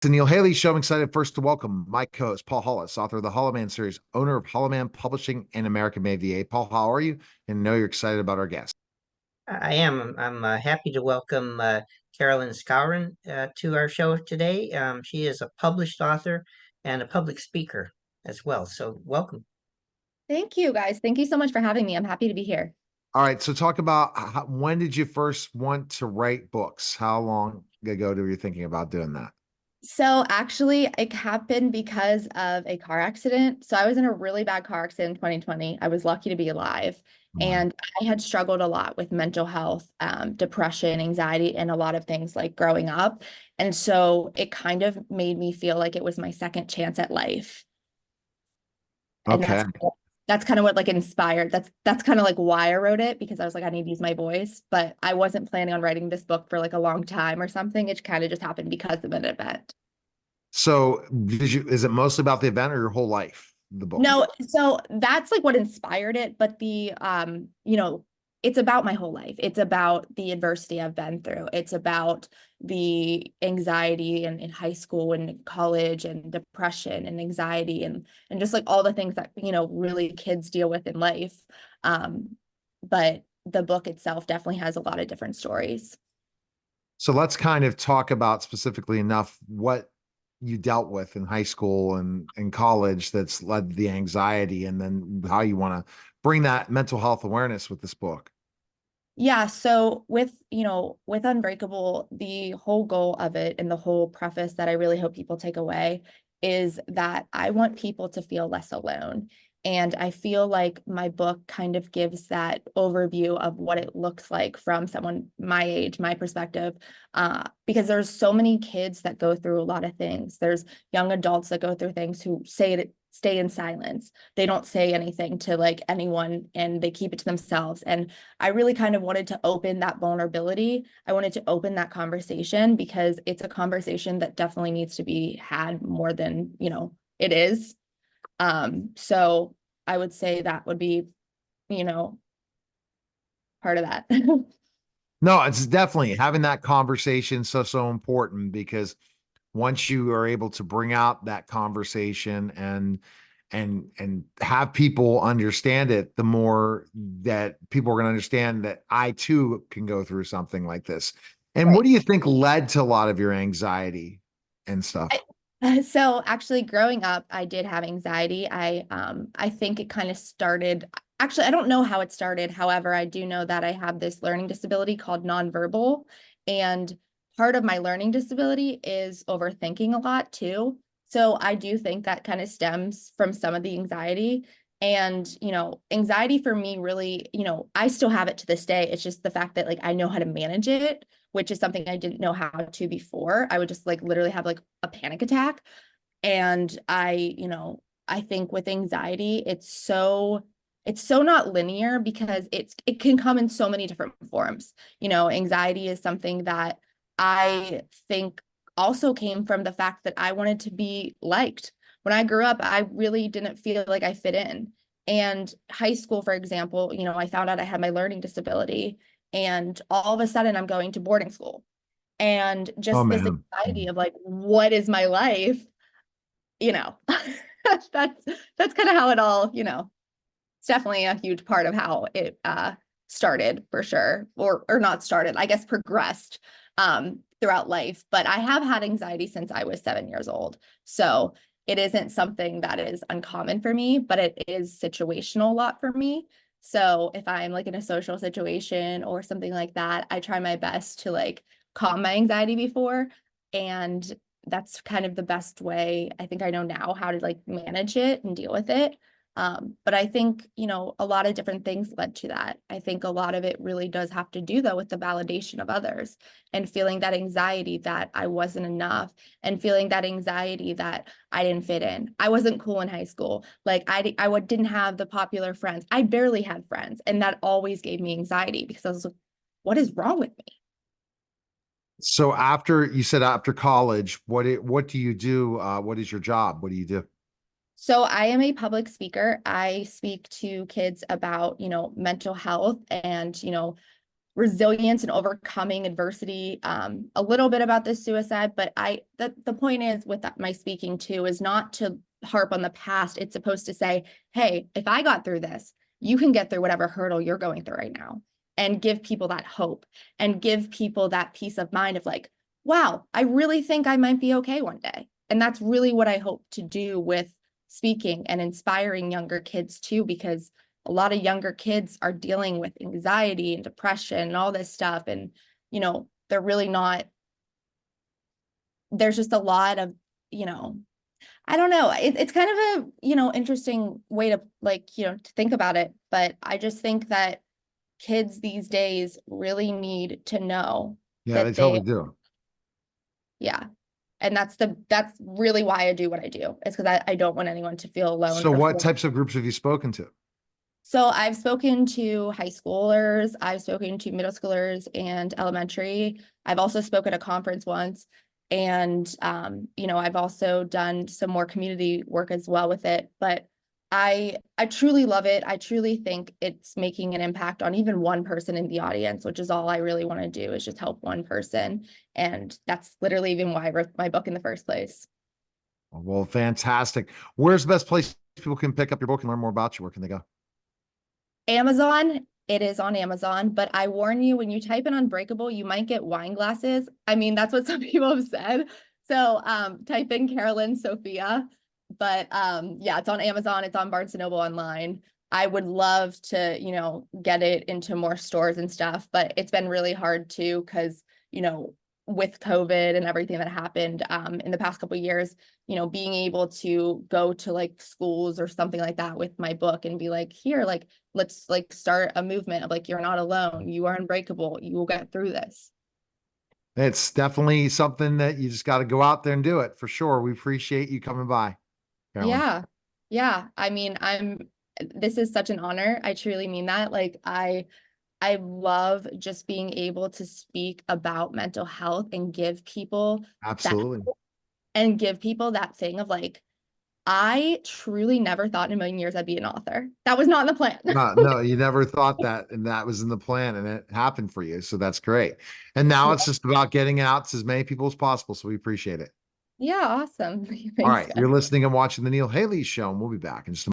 To Neil Haley Show. I'm excited first to welcome my co-host, Paul Hollis, author of the Hollow Man series, owner of Hollow Man Publishing and American Made VA. Paul, how are you? And I know you're excited about our guest. I am. I'm happy to welcome Carolyn Skowron to our show today. She is a published author and a public speaker as well. So, welcome. Thank you, guys. Thank you so much for having me. I'm happy to be here. All right, so talk about when did you first want to write books? How long ago were you thinking about doing that? So actually, it happened because of a car accident. So I was in a really bad car accident in 2020. I was lucky to be alive. Wow. And I had struggled a lot with mental health, depression, anxiety, and a lot of things like growing up. And so it kind of made me feel like it was my second chance at life. And Okay. that's kind of what like inspired. That's kind of like why I wrote it, because I was like, I need to use my voice, but I wasn't planning on writing this book for like a long time or something. It kind of just happened because of an event. So is it mostly about the event or your whole life, the book? No, so that's like what inspired it, but it's about my whole life. It's about the adversity I've been through. It's about the anxiety in high school and college and depression and anxiety and just like all the things that, really kids deal with in life. But the book itself definitely has a lot of different stories. So let's kind of talk about specifically enough what you dealt with in high school and college that's led to the anxiety, and then how you want to bring that mental health awareness with this book. Yeah, so with Unbreakable, the whole goal of it and the whole preface that I really hope people take away is that I want people to feel less alone. And I feel like my book kind of gives that overview of what it looks like from someone my age, my perspective, because there's so many kids that go through a lot of things. There's young adults that go through things who stay in silence. They don't say anything to like anyone and they keep it to themselves. And I really kind of wanted to open that vulnerability. I wanted to open that conversation because it's a conversation that definitely needs to be had more than, it is. So I would say that would be, you know, part of that. No, it's definitely having that conversation so important, because once you are able to bring out that conversation and have people understand it, the more that people are going to understand that I too can go through something like this. And what Right. do you think led to a lot of your anxiety and stuff? So actually growing up, I did have anxiety. I think it kind of started, actually, I don't know how it started. However, I do know that I have this learning disability called nonverbal. And part of my learning disability is overthinking a lot too. So I do think that kind of stems from some of the anxiety. And, anxiety for me really, I still have it to this day. It's just the fact that like I know how to manage it, which is something I didn't know how to before. I would just like literally have like a panic attack. And I think with anxiety, it's so not linear because it can come in so many different forms. Anxiety is something that I think also came from the fact that I wanted to be liked. When I grew up, I really didn't feel like I fit in. And high school, for example, I found out I had my learning disability, and all of a sudden I'm going to boarding school. And Oh just this man. anxiety of like, what is my life? You know, that's that's kind of how it all, it's definitely a huge part of how it started for sure, or not started, I guess progressed throughout life. But I have had anxiety since I was 7 years old. So it isn't something that is uncommon for me, but it is situational a lot for me. So if I'm like in a social situation or something like that, I try my best to like calm my anxiety before. And that's kind of the best way I think I know now how to like manage it and deal with it. But I think, a lot of different things led to that. I think a lot of it really does have to do, though, with the validation of others and feeling that anxiety that I wasn't enough and feeling that anxiety that I didn't fit in. I wasn't cool in high school. Like didn't have the popular friends. I barely had friends. And that always gave me anxiety because I was like, what is wrong with me? So after college, what do you do? What is your job? What do you do? So I am a public speaker. I speak to kids about, mental health and, resilience and overcoming adversity, a little bit about the suicide, but the point is with my speaking too is not to harp on the past. It's supposed to say, hey, if I got through this, you can get through whatever hurdle you're going through right now, and give people that hope and give people that peace of mind of like, wow, I really think I might be okay one day. And that's really what I hope to do with speaking and inspiring younger kids too, because a lot of younger kids are dealing with anxiety and depression and all this stuff. And, they're really not, there's just a lot of, I don't know. It's kind of a, interesting way to to think about it. But I just think that kids these days really need to know Yeah, they that they, totally do. yeah. And that's really why I do what I do. It's because I don't want anyone to feel alone. So what types of groups have you spoken to? So I've spoken to high schoolers, I've spoken to middle schoolers and elementary. I've also spoken at a conference once. And I've also done some more community work as well with it. But I truly love it. I truly think it's making an impact on even one person in the audience, which is all I really want to do, is just help one person. And that's literally even why I wrote my book in the first place. Well, fantastic. Where's the best place people can pick up your book and learn more about you? Where can they go? Amazon, it is on Amazon, but I warn you, when you type in Unbreakable, you might get wine glasses. I mean, that's what some people have said. So type in Carolyn Sophia. But yeah, it's on Amazon, it's on Barnes & Noble online. I would love to, get it into more stores and stuff, but it's been really hard too, because, with COVID and everything that happened in the past couple of years, being able to go to like schools or something like that with my book and be like, here, like, let's like start a movement of like, you're not alone, you are unbreakable, you will get through this. It's definitely something that you just got to go out there and do it for sure. We appreciate you coming by, Carolyn. Yeah. Yeah. I mean, this is such an honor. I truly mean that. Like, I love just being able to speak about mental health and give people that, Absolutely. and give people that thing of like, I truly never thought in a million years I'd be an author. That was not in the plan. No, you never thought that, and that was in the plan, and it happened for you. So that's great. And now Yeah. it's just about getting it out to as many people as possible. So we appreciate it. Yeah, awesome. All Thanks, right. You're guys. listening and watching the Neil Haley Show, and we'll be back in just a